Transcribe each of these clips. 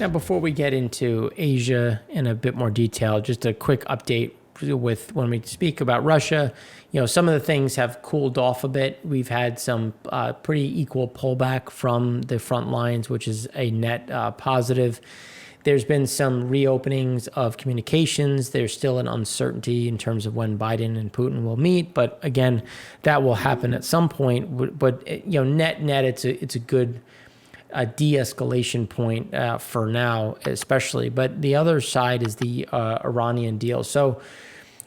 Now, before we get into Asia in a bit more detail, just a quick update with when we speak about Russia. Some of the things have cooled off a bit. We've had some pretty equal pullback from the front lines, which is a net positive. There's been some reopenings of communications. There's still an uncertainty in terms of when Biden and Putin will meet, but again, that will happen at some point. But net, it's a good de-escalation point for now, especially. But the other side is the Iranian deal. So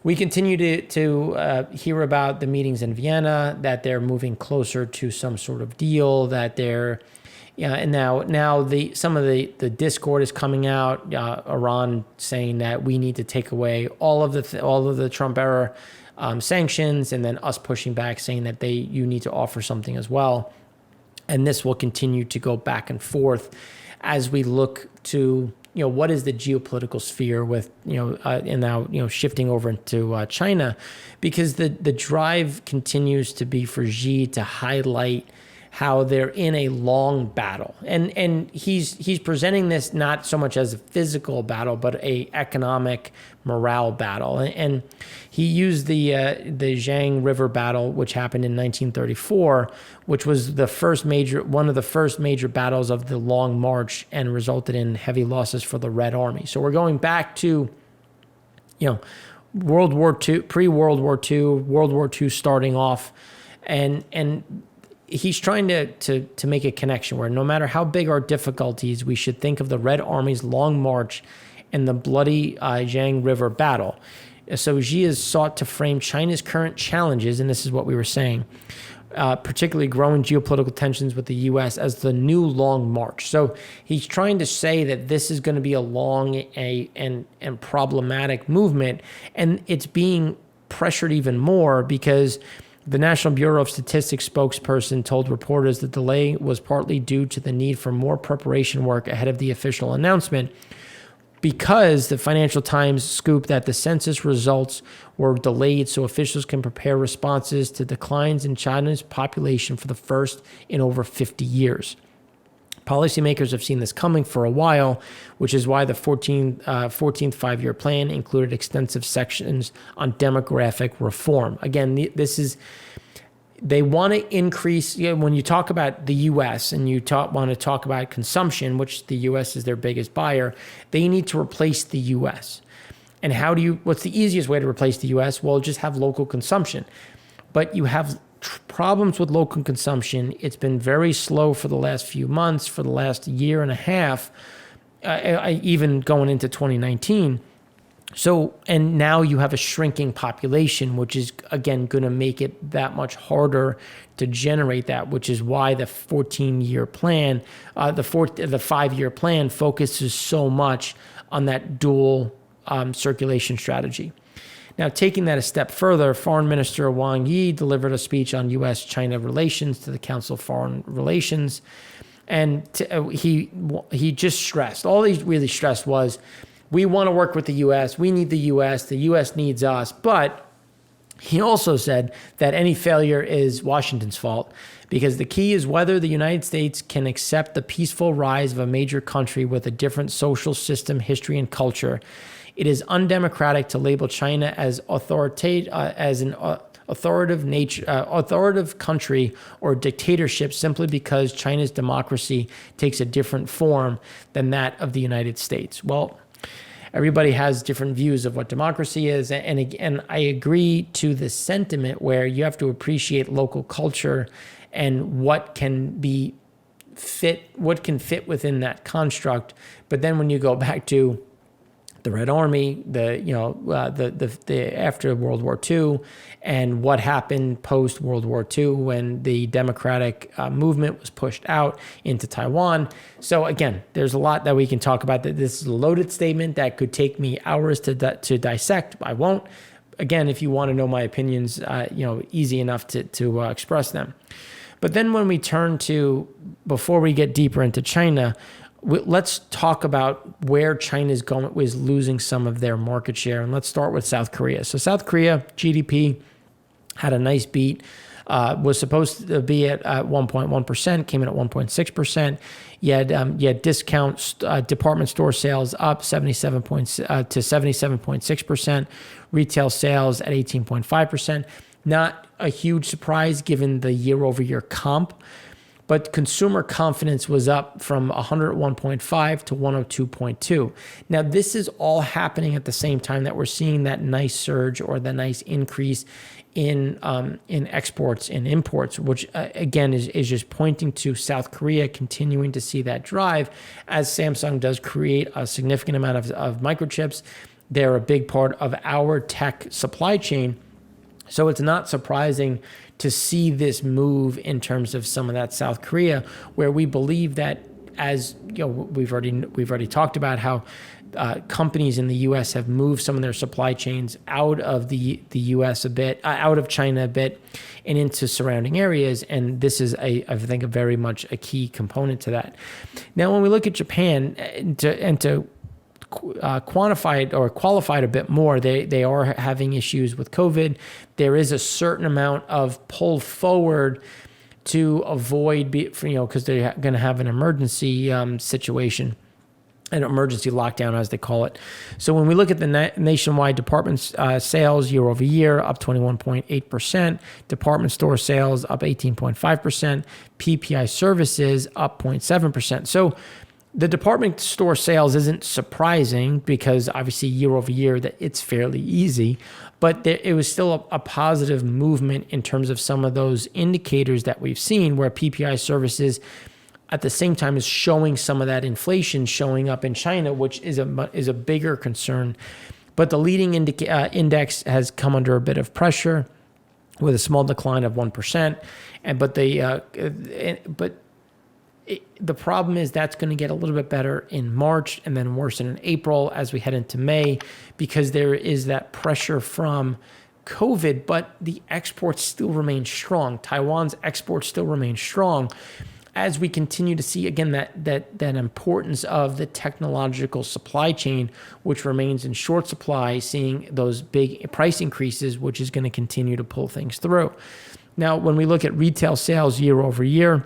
we continue to hear about the meetings in Vienna, that they're moving closer to some sort of deal, that they're and now some of the discord is coming out. Iran saying that we need to take away all of the Trump era sanctions, and then us pushing back saying that you need to offer something as well. And this will continue to go back and forth as we look to, what is the geopolitical sphere with, and now, shifting over into China, because the drive continues to be for Xi to highlight how they're in a long battle. And he's presenting this not so much as a physical battle, but a economic morale battle. And he used the Zhang River battle, which happened in 1934, which was one of the first major battles of the Long March, and resulted in heavy losses for the Red Army. So we're going back to, World War II, pre-World War II, World War II starting off, and he's trying to make a connection where no matter how big our difficulties, we should think of the Red Army's long march and the bloody Zhang River battle. So Xi has sought to frame China's current challenges, and this is what we were saying, particularly growing geopolitical tensions with the U.S. as the new long march. So he's trying to say that this is going to be a long and problematic movement, and it's being pressured even more because the National Bureau of Statistics spokesperson told reporters the delay was partly due to the need for more preparation work ahead of the official announcement, because the Financial Times scooped that the census results were delayed so officials can prepare responses to declines in China's population for the first in over 50 years. Policymakers have seen this coming for a while, which is why the 14th five-year plan included extensive sections on demographic reform. Again, they want to increase, when you talk about the U.S. and you want to talk about consumption, which the U.S. is their biggest buyer, they need to replace the U.S. And what's the easiest way to replace the U.S.? Well, just have local consumption. But you have problems with local consumption. It's been very slow for the last few months, for the last year and a half, even going into 2019. So, and now you have a shrinking population, which is, again, going to make it that much harder to generate that, which is why the 14-year plan, the 5-year plan focuses so much on that dual circulation strategy. Now, taking that a step further, Foreign Minister Wang Yi delivered a speech on U.S.-China relations to the Council of Foreign Relations, and he just stressed, all he really stressed was, we want to work with the U.S., we need the U.S. needs us, but he also said that any failure is Washington's fault, because the key is whether the United States can accept the peaceful rise of a major country with a different social system, history, and culture. It is undemocratic to label China as an authoritative country or dictatorship simply because China's democracy takes a different form than that of the United States. Well, everybody has different views of what democracy is, and I agree to the sentiment where you have to appreciate local culture and what can fit within that construct. But then when you go back to the Red Army, the after World War II, and what happened post World War II when the democratic movement was pushed out into Taiwan. So again, there's a lot that we can talk about. That this is a loaded statement that could take me hours to dissect. I won't. Again, if you want to know my opinions, easy enough to express them. But then when we turn to, before we get deeper into China, let's talk about where China is losing some of their market share. And let's start with South Korea. So South Korea, GDP, had a nice beat. was supposed to be at 1.1%, came in at 1.6%. You had discount department store sales up 77.6%, retail sales at 18.5%. Not a huge surprise given the year-over-year comp, but consumer confidence was up from 101.5 to 102.2. Now, this is all happening at the same time that we're seeing that nice surge or the nice increase in exports and imports, which again is just pointing to South Korea continuing to see that drive as Samsung does create a significant amount of microchips. They're a big part of our tech supply chain. So it's not surprising to see this move in terms of some of that South Korea, where we believe that, as you know, we've already talked about how companies in the U.S. have moved some of their supply chains out of the U.S. a bit, out of China a bit, and into surrounding areas. And this is, I think, a very much a key component to that. Now, when we look at Japan, to quantify it or qualify it a bit more, they are having issues with COVID. There is a certain amount of pull forward to avoid, because they're going to have an emergency situation, an emergency lockdown, as they call it. So when we look at the nationwide department sales year over year, up 21.8%, department store sales up 18.5%, PPI services up 0.7%. So the department store sales isn't surprising because obviously year over year that it's fairly easy, but it was still a positive movement in terms of some of those indicators that we've seen, where PPI services at the same time is showing some of that inflation showing up in China, which is a bigger concern. But the leading index has come under a bit of pressure with a small decline of 1%, but the problem is that's going to get a little bit better in March and then worsen in April as we head into May, because there is that pressure from COVID, but the exports still remain strong. Taiwan's exports still remain strong as we continue to see, again, that importance of the technological supply chain, which remains in short supply, seeing those big price increases, which is going to continue to pull things through. Now, when we look at retail sales year over year,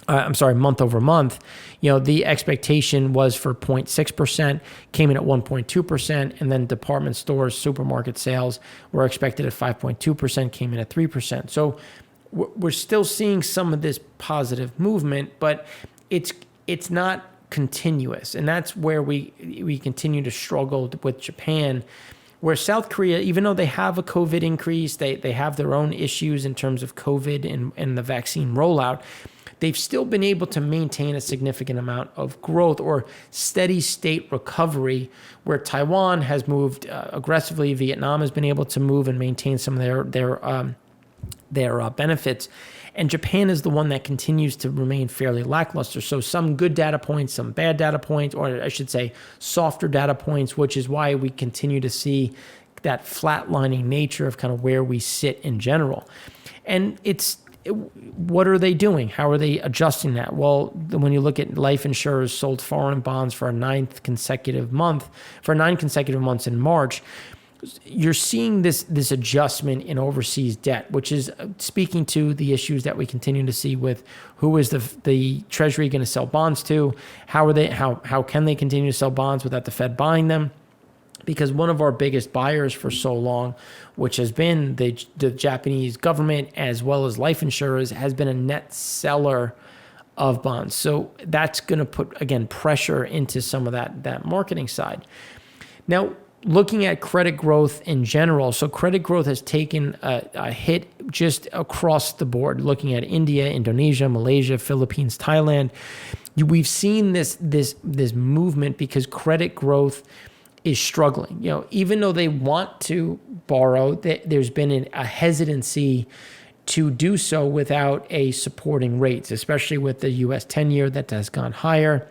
month over month, the expectation was for 0.6%, came in at 1.2%, and then department stores, supermarket sales were expected at 5.2%, came in at 3%. So we're still seeing some of this positive movement, but it's not continuous, and that's where we continue to struggle with Japan. Where South Korea, even though they have a COVID increase, they have their own issues in terms of COVID and the vaccine rollout, they've still been able to maintain a significant amount of growth or steady state recovery, where Taiwan has moved aggressively. Vietnam has been able to move and maintain some of their benefits. And Japan is the one that continues to remain fairly lackluster. So some good data points, some bad data points, or I should say softer data points, which is why we continue to see that flatlining nature of kind of where we sit in general. And what are they doing? How are they adjusting that? Well, when you look at life insurers sold foreign bonds for 9 consecutive months in March, you're seeing this adjustment in overseas debt, which is speaking to the issues that we continue to see with who is the Treasury going to sell bonds to? How can they continue to sell bonds without the Fed buying them? Because one of our biggest buyers for so long, which has been the Japanese government as well as life insurers, has been a net seller of bonds. So that's going to put, again, pressure into some of that marketing side. Now, looking at credit growth in general, so credit growth has taken a hit just across the board. Looking at India, Indonesia, Malaysia, Philippines, Thailand, we've seen this movement because credit growth is struggling. Even though they want to borrow, there's been a hesitancy to do so without a supporting rates, especially with the U.S. 10-year that has gone higher.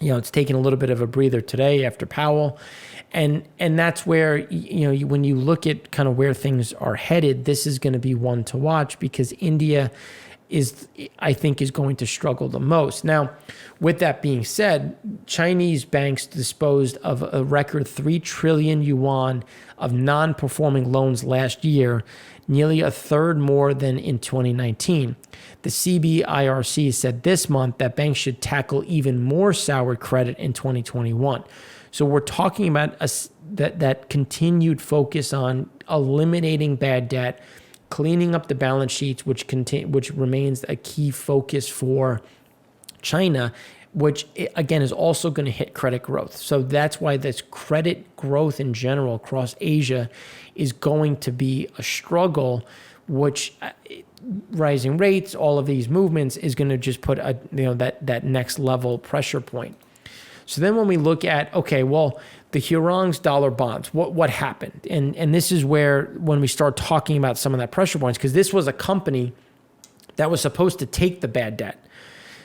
It's taken a little bit of a breather today after Powell. And that's where, when you look at kind of where things are headed, this is going to be one to watch, because India I think is going to struggle the most. Now, with that being said, Chinese banks disposed of a record 3 trillion yuan of non-performing loans last year, nearly a third more than in 2019. The CBIRC said this month that banks should tackle even more sour credit in 2021. So we're talking about that continued focus on eliminating bad debt, cleaning up the balance sheets, which remains a key focus for China, which again is also going to hit credit growth. So that's why this credit growth in general across Asia is going to be a struggle, which rising rates, all of these movements is going to just put that next level pressure point. So then when we look at, okay, well, the Hurong's dollar bonds, what happened? And this is where, when we start talking about some of that pressure points, because this was a company that was supposed to take the bad debt.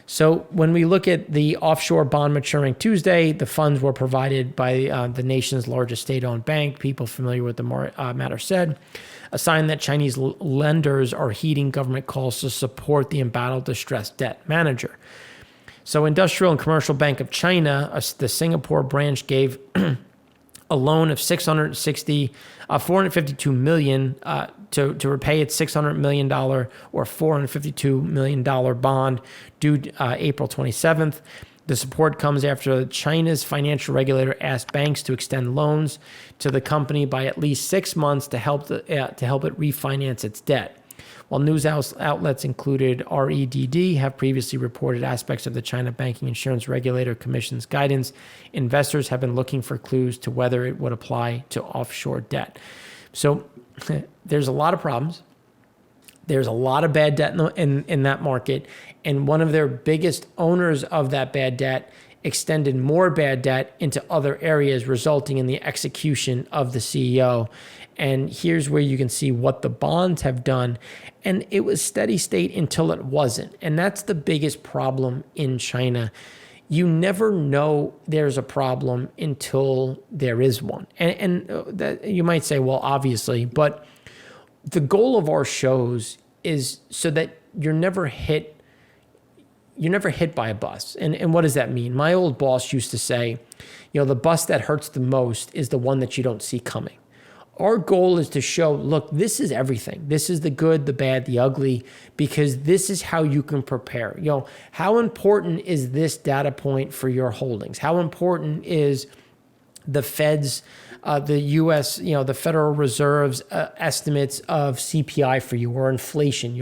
So when we look at the offshore bond maturing Tuesday, the funds were provided by the nation's largest state-owned bank. People familiar with the matter said, a sign that Chinese lenders are heeding government calls to support the embattled distressed debt manager. So Industrial and Commercial Bank of China, the Singapore branch, gave a loan of $452 million to repay its $600 million or $452 million bond due April 27th. The support comes after China's financial regulator asked banks to extend loans to the company by at least 6 months to help it refinance its debt. While news outlets included REDD have previously reported aspects of the China Banking Insurance Regulator Commission's guidance, investors have been looking for clues to whether it would apply to offshore debt. So there's a lot of problems. There's a lot of bad debt in that market. And one of their biggest owners of that bad debt extended more bad debt into other areas, resulting in the execution of the CEO. And here's where you can see what the bonds have done. And it was steady state until it wasn't. And that's the biggest problem in China. You never know there's a problem until there is one. And that, you might say, well, obviously, but the goal of our shows is so that you're never hit by a bus. And what does that mean? My old boss used to say, the bus that hurts the most is the one that you don't see coming. Our goal is to show, look, this is everything. This is the good, the bad, the ugly, because this is how you can prepare. How important is this data point for your holdings? How important is the Fed's, the U.S., the Federal Reserve's estimates of CPI for you or inflation?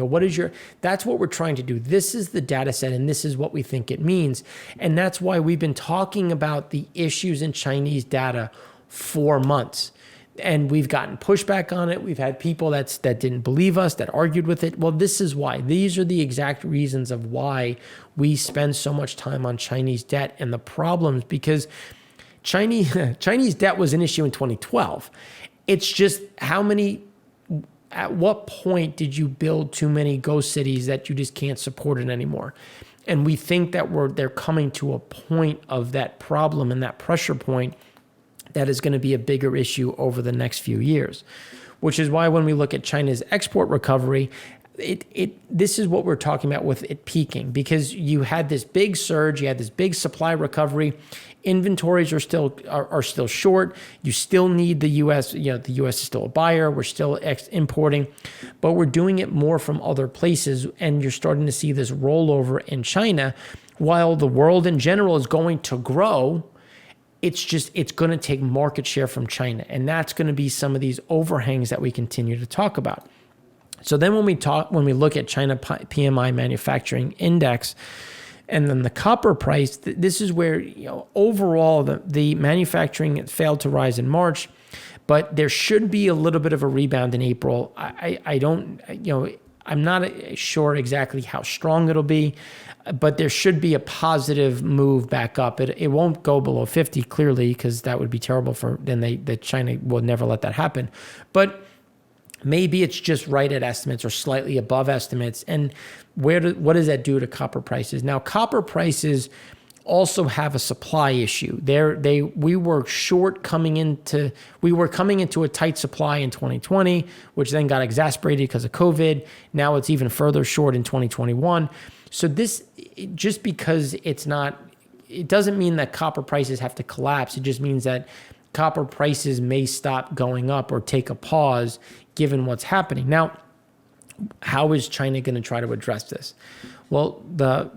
That's what we're trying to do. This is the data set, and this is what we think it means. And that's why we've been talking about the issues in Chinese data for months. And we've gotten pushback on it. We've had people that didn't believe us, that argued with it. Well, this is why. These are the exact reasons of why we spend so much time on Chinese debt and the problems, because Chinese debt was an issue in 2012. It's just at what point did you build too many ghost cities that you just can't support it anymore? And we think that they're coming to a point of that problem and that pressure point that is going to be a bigger issue over the next few years, which is why when we look at China's export recovery, this is what we're talking about with it peaking, because you had this big surge, you had this big supply recovery, inventories are still short. You still need the U.S. The U.S. is still a buyer. We're still importing, but we're doing it more from other places, and you're starting to see this rollover in China, while the world in general is going to grow. It's going to take market share from China. And that's going to be some of these overhangs that we continue to talk about. So then when we look at China PMI manufacturing index and then the copper price, this is where, overall the manufacturing failed to rise in March, but there should be a little bit of a rebound in April. I'm not sure exactly how strong it'll be, but there should be a positive move back up. It won't go below 50 clearly, because that would be terrible China will never let that happen. But maybe it's just right at estimates or slightly above estimates. And what does that do to copper prices? Now, copper prices also have a supply issue. We were coming into a tight supply in 2020, which then got exacerbated because of COVID. Now it's even further short in 2021. So this, just because it doesn't mean that copper prices have to collapse. It just means that copper prices may stop going up or take a pause given what's happening. Now, how is China going to try to address this? Well, the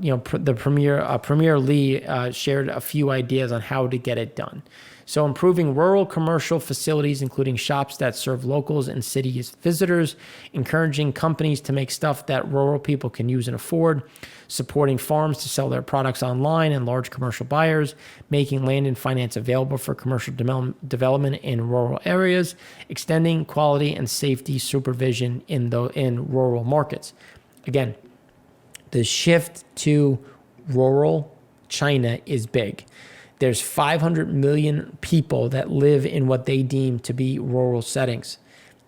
Premier Li shared a few ideas on how to get it done. So improving rural commercial facilities, including shops that serve locals and city visitors, encouraging companies to make stuff that rural people can use and afford, supporting farms to sell their products online and large commercial buyers, making land and finance available for commercial development in rural areas, extending quality and safety supervision in rural markets. Again, the shift to rural China is big. There's 500 million people that live in what they deem to be rural settings.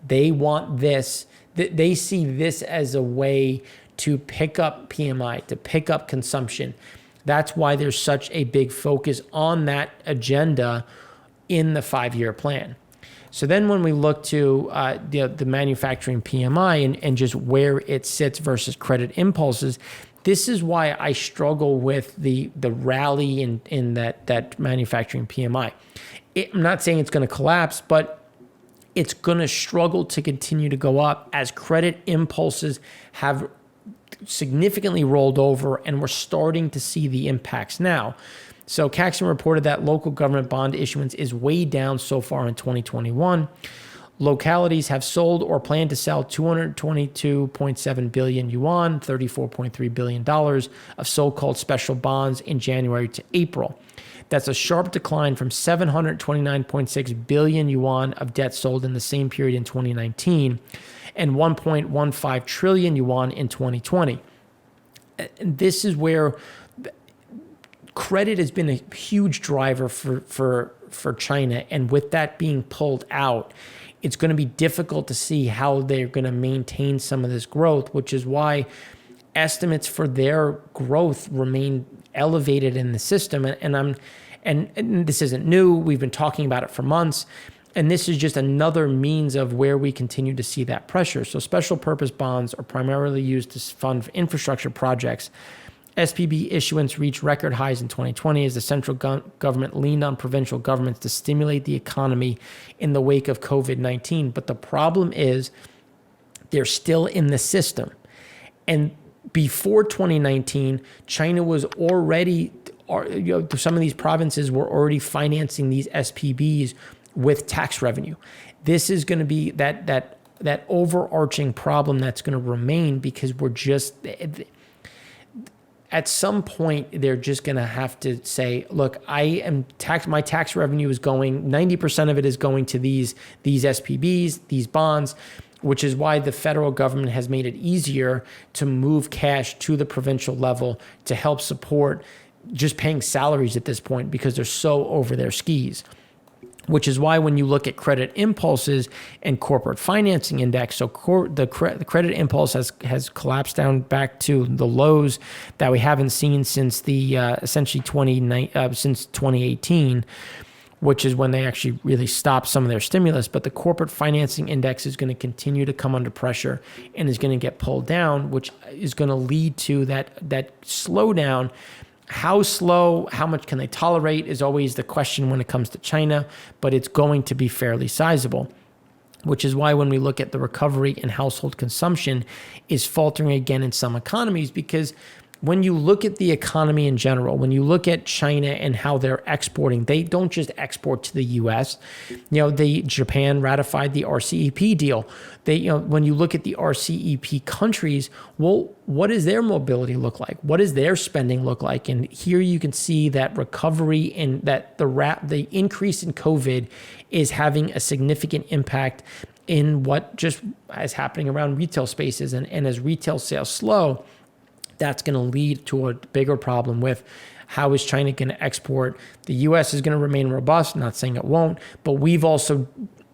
They want this. They see this as a way to pick up PMI, to pick up consumption. That's why there's such a big focus on that agenda in the 5-year plan. So then when we look to the manufacturing PMI and just where it sits versus credit impulses, this is why I struggle with the rally in that manufacturing PMI. I'm not saying it's going to collapse, but it's going to struggle to continue to go up as credit impulses have significantly rolled over, and we're starting to see the impacts now. So Caxton reported that local government bond issuance is way down so far in 2021. Localities have sold or plan to sell 222.7 billion yuan, $34.3 billion of so-called special bonds in January to April. That's a sharp decline from 729.6 billion yuan of debt sold in the same period in 2019 and 1.15 trillion yuan in 2020. And this is where credit has been a huge driver for China, and with that being pulled out, it's going to be difficult to see how they're going to maintain some of this growth, which is why estimates for their growth remain elevated in the system. And this isn't new. We've been talking about it for months. And this is just another means of where we continue to see that pressure. So special purpose bonds are primarily used to fund infrastructure projects. SPB issuance reached record highs in 2020 as the central government leaned on provincial governments to stimulate the economy in the wake of COVID-19. But the problem is they're still in the system. And before 2019, China was already, some of these provinces were already financing these SPBs with tax revenue. This is going to be that overarching problem that's going to remain, because we're just... At some point, they're just going to have to say, look, my tax revenue is going, 90% of it is going to these SPBs, these bonds, which is why the federal government has made it easier to move cash to the provincial level to help support just paying salaries at this point, because they're so over their skis. Which is why when you look at credit impulses and corporate financing index, so the credit impulse has collapsed down back to the lows that we haven't seen since essentially since 2018, which is when they actually really stopped some of their stimulus. But the corporate financing index is going to continue to come under pressure and is going to get pulled down, which is going to lead to that slowdown. How slow, how much can they tolerate is always the question when it comes to China, but it's going to be fairly sizable, which is why when we look at the recovery in household consumption is faltering again in some economies, because when you look at the economy in general, when you look at China and how they're exporting, they don't just export to the U.S. Japan ratified the RCEP deal. When you look at the RCEP countries, well, what does their mobility look like? What does their spending look like? And here you can see that recovery and that the increase in COVID is having a significant impact in what just is happening around retail spaces. And as retail sales slow, that's going to lead to a bigger problem with how is China going to export. The U.S. is going to remain robust, not saying it won't, but we've also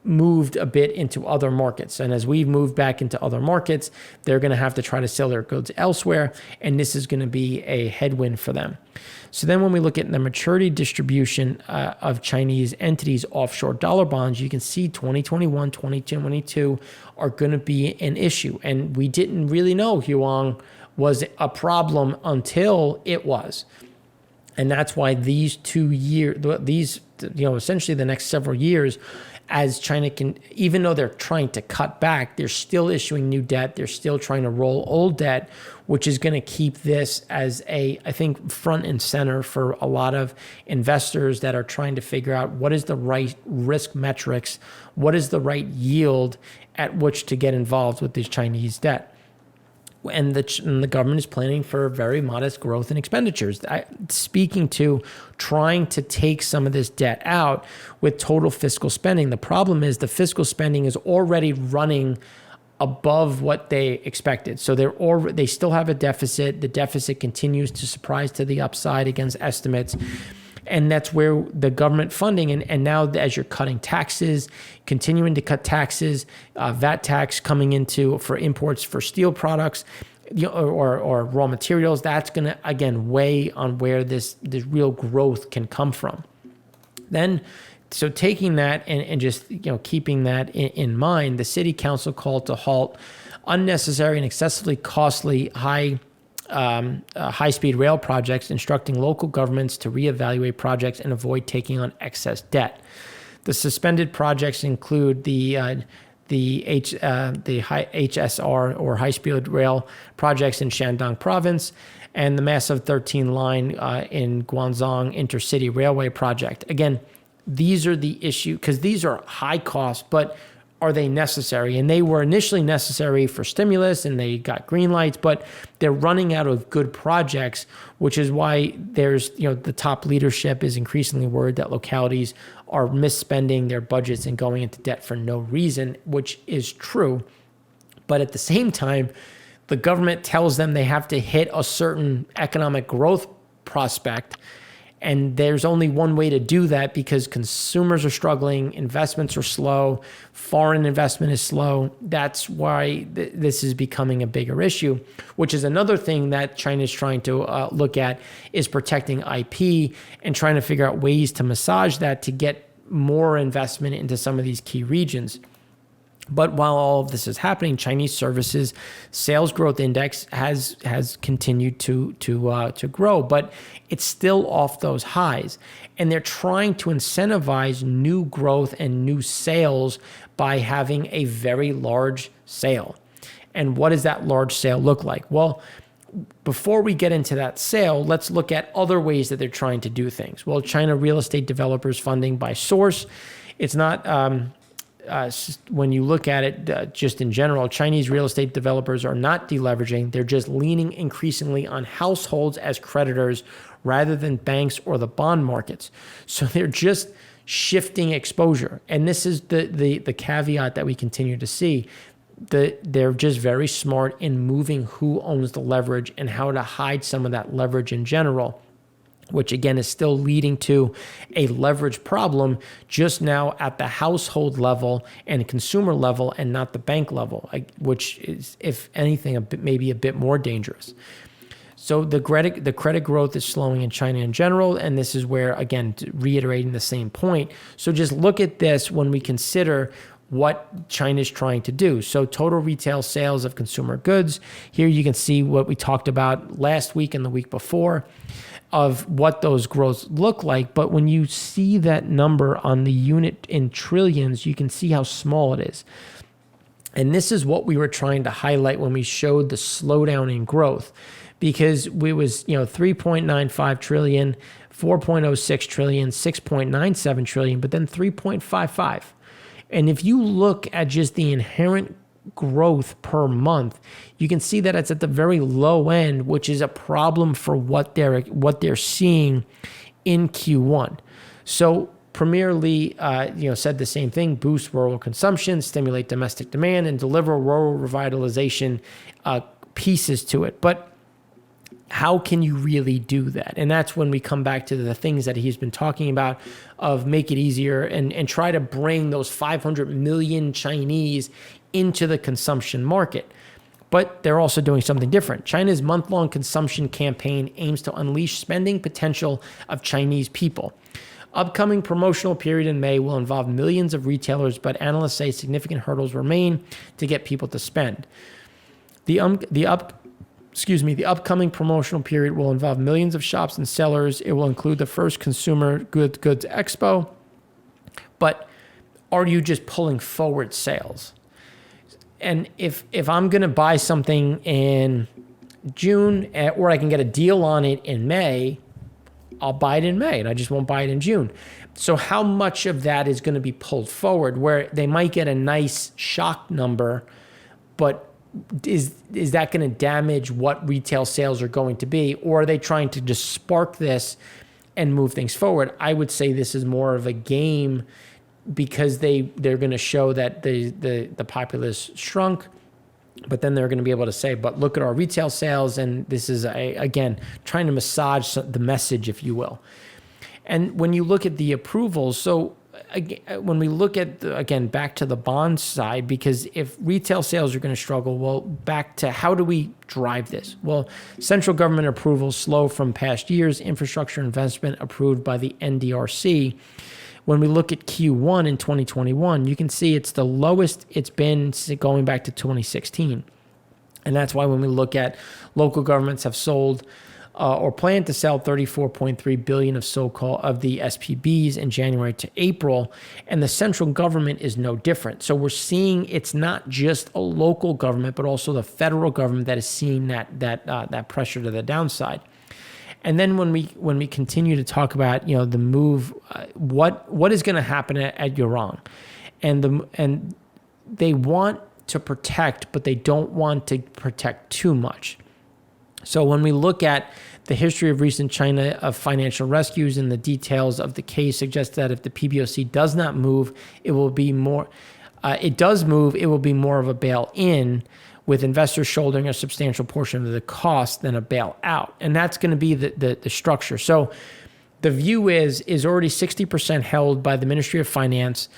moved a bit into other markets. And as we've moved back into other markets, they're going to have to try to sell their goods elsewhere. And this is going to be a headwind for them. So then when we look at the maturity distribution of Chinese entities offshore dollar bonds, you can see 2021, 2022 are going to be an issue. And we didn't really know yuan was a problem until it was. And that's why these 2 years, essentially the next several years, as China can, even though they're trying to cut back, they're still issuing new debt. They're still trying to roll old debt, which is going to keep this as I think, front and center for a lot of investors that are trying to figure out what is the right risk metrics, what is the right yield at which to get involved with this Chinese debt. And the government is planning for very modest growth in expenditures. Speaking to trying to take some of this debt out with total fiscal spending. The problem is the fiscal spending is already running above what they expected. So they still have a deficit. The deficit continues to surprise to the upside against estimates. And that's where the government funding, and now as you're cutting taxes, continuing to cut taxes, VAT tax coming into for imports for steel products, or raw materials, that's going to, again, weigh on where this real growth can come from. Then, so taking that and just keeping that in mind, the city council called to halt unnecessary and excessively costly high-speed rail projects, instructing local governments to reevaluate projects and avoid taking on excess debt. The suspended projects include the HSR or high-speed rail projects in Shandong province and the massive 13 line in Guangzhou intercity railway project. Again, these are the issue because these are high cost, but are they necessary? And they were initially necessary for stimulus and they got green lights, but they're running out of good projects, which is why there's, the top leadership is increasingly worried that localities are misspending their budgets and going into debt for no reason, which is true. But at the same time, the government tells them they have to hit a certain economic growth prospect. And there's only one way to do that because consumers are struggling, investments are slow, foreign investment is slow. That's why this is becoming a bigger issue, which is another thing that China is trying to look at is protecting IP and trying to figure out ways to massage that to get more investment into some of these key regions. But while all of this is happening, Chinese services sales growth index has continued to grow, but it's still off those highs. And they're trying to incentivize new growth and new sales by having a very large sale. And what does that large sale look like? Well, before we get into that sale, let's look at other ways that they're trying to do things. Well, China real estate developers funding by source. It's not... when you look at it just in general, Chinese real estate developers are not deleveraging. They're just leaning increasingly on households as creditors rather than banks or the bond markets. So they're just shifting exposure. And this is the caveat that we continue to see. They're just very smart in moving who owns the leverage and how to hide some of that leverage in general, which again is still leading to a leverage problem just now at the household level and consumer level and not the bank level, which is, if anything, maybe a bit more dangerous. So the credit growth is slowing in China in general, and this is where, again, reiterating the same point. So just look at this when we consider what China's trying to do. So total retail sales of consumer goods. Here you can see what we talked about last week and the week before of what those growths look like. But when you see that number on the unit in trillions, you can see how small it is. And this is what we were trying to highlight when we showed the slowdown in growth, because we was 3.95 trillion, 4.06 trillion, 6.97 trillion, but then 3.55. And if you look at just the inherent growth per month, you can see that it's at the very low end, which is a problem for what they're seeing in Q1. So Premier Li, said the same thing: boost rural consumption, stimulate domestic demand, and deliver rural revitalization pieces to it. But how can you really do that? And that's when we come back to the things that he's been talking about of make it easier and try to bring those 500 million Chinese into the consumption market. But they're also doing something different. China's month-long consumption campaign aims to unleash spending potential of Chinese people. Upcoming promotional period in May will involve millions of retailers, but analysts say significant hurdles remain to get people to spend. The upcoming promotional period will involve millions of shops and sellers. It will include the first consumer goods expo. But are you just pulling forward sales? And if I'm going to buy something in June or I can get a deal on it in May, I'll buy it in May and I just won't buy it in June. So how much of that is going to be pulled forward where they might get a nice shock number, but is that going to damage what retail sales are going to be? Or are they trying to just spark this and move things forward? I would say this is more of a game because they're going to show that the populace shrunk, but then they're going to be able to say, but look at our retail sales, and this is, again, trying to massage the message, if you will. And when you look at the approvals, so when we look at, again, back to the bond side, because if retail sales are going to struggle, well, back to how do we drive this? Well, central government approvals slow from past years, infrastructure investment approved by the NDRC. When we look at Q1 in 2021, you can see it's the lowest it's been going back to 2016. And that's why when we look at local governments have sold or plan to sell 34.3 billion of of the SPBs in January to April, and the central government is no different. So we're seeing it's not just a local government, but also the federal government that is seeing that pressure to the downside. And then when we continue to talk about the move, what is going to happen at Yurong, and they want to protect, but they don't want to protect too much. So when we look at the history of recent China of financial rescues and the details of the case suggest that if the PBOC does not move, it will be more. It does move, it will be more of a bail-in, with investors shouldering a substantial portion of the cost than a bailout. And that's going to be the structure. So the view is already 60% held by the Ministry of Finance,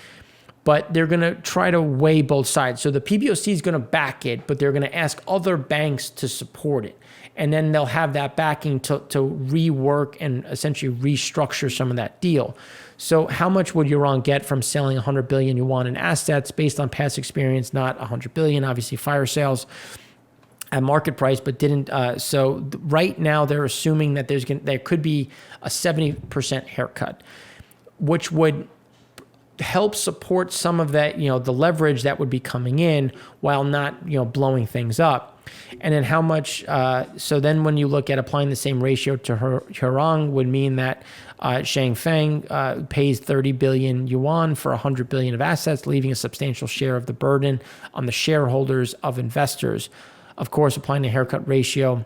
but they're going to try to weigh both sides. So the PBOC is going to back it, but they're going to ask other banks to support it. And then they'll have that backing to rework and essentially restructure some of that deal. So how much would Yurong get from selling 100 billion yuan in assets based on past experience? Not 100 billion, obviously fire sales at market price, but didn't. So right now they're assuming that there could be a 70% haircut, which would help support some of that, the leverage that would be coming in while not, blowing things up. And then how much, so then when you look at applying the same ratio to Yurong would mean that Shangfeng pays 30 billion yuan for 100 billion of assets, leaving a substantial share of the burden on the shareholders of investors. Of course, applying the haircut ratio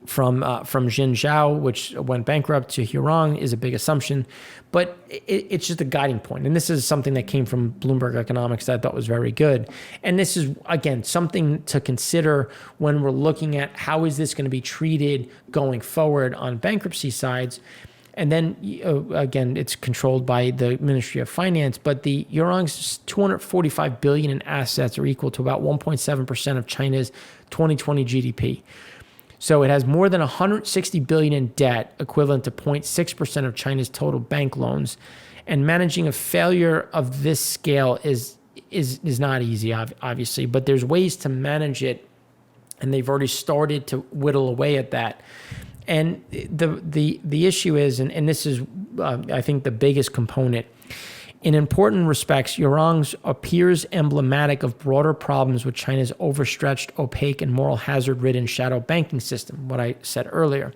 from Jinzhou, which went bankrupt, to Yurong is a big assumption, but it's just a guiding point. And this is something that came from Bloomberg Economics that I thought was very good. And this is, again, something to consider when we're looking at how is this going to be treated going forward on bankruptcy sides. And then, again, it's controlled by the Ministry of Finance, but the Yurong's 245 billion in assets are equal to about 1.7% of China's 2020 GDP. So it has more than 160 billion in debt, equivalent to 0.6% of China's total bank loans. And managing a failure of this scale is not easy, obviously, but there's ways to manage it, and they've already started to whittle away at that. And the issue is, and this is, I think, the biggest component, in important respects, Yurong's appears emblematic of broader problems with China's overstretched, opaque, and moral hazard-ridden shadow banking system, what I said earlier.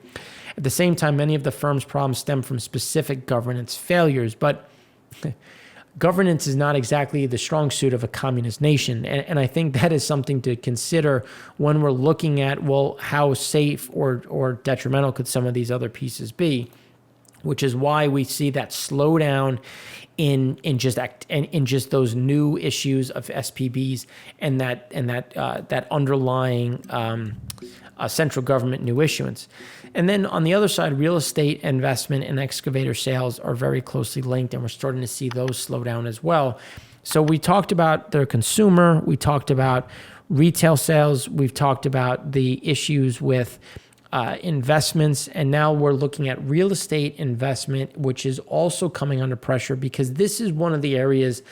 At the same time, many of the firm's problems stem from specific governance failures, but governance is not exactly the strong suit of a communist nation. And I think that is something to consider when we're looking at, well, how safe or detrimental could some of these other pieces be, which is why we see that slowdown in just those new issues of SPBs and that underlying central government new issuance. And then on the other side, real estate investment and excavator sales are very closely linked, and we're starting to see those slow down as well. So we talked about the consumer, we talked about retail sales, we've talked about the issues with investments, and now we're looking at real estate investment, which is also coming under pressure because this is one of the areas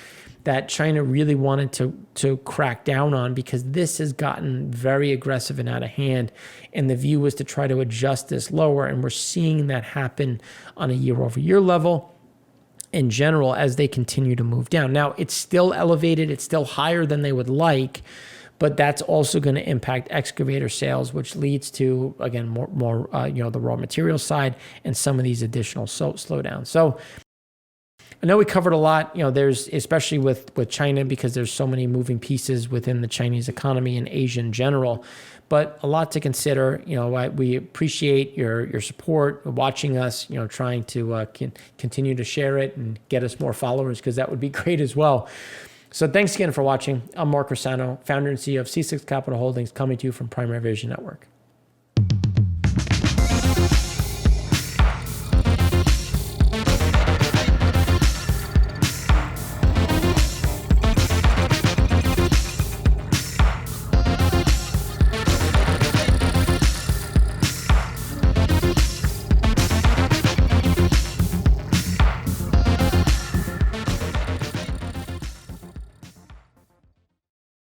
that China really wanted to crack down on, because this has gotten very aggressive and out of hand. And the view was to try to adjust this lower. And we're seeing that happen on a year-over-year level in general as they continue to move down. Now, it's still elevated. It's still higher than they would like, but that's also going to impact excavator sales, which leads to, again, more the raw material side and some of these additional slowdowns. So I know we covered a lot, there's, especially with China, because there's so many moving pieces within the Chinese economy and Asia in general, but a lot to consider. We appreciate your support, watching us, trying to continue to share it and get us more followers, because that would be great as well. So thanks again for watching. I'm Mark Rossano, founder and CEO of C6 Capital Holdings, coming to you from Primary Vision Network.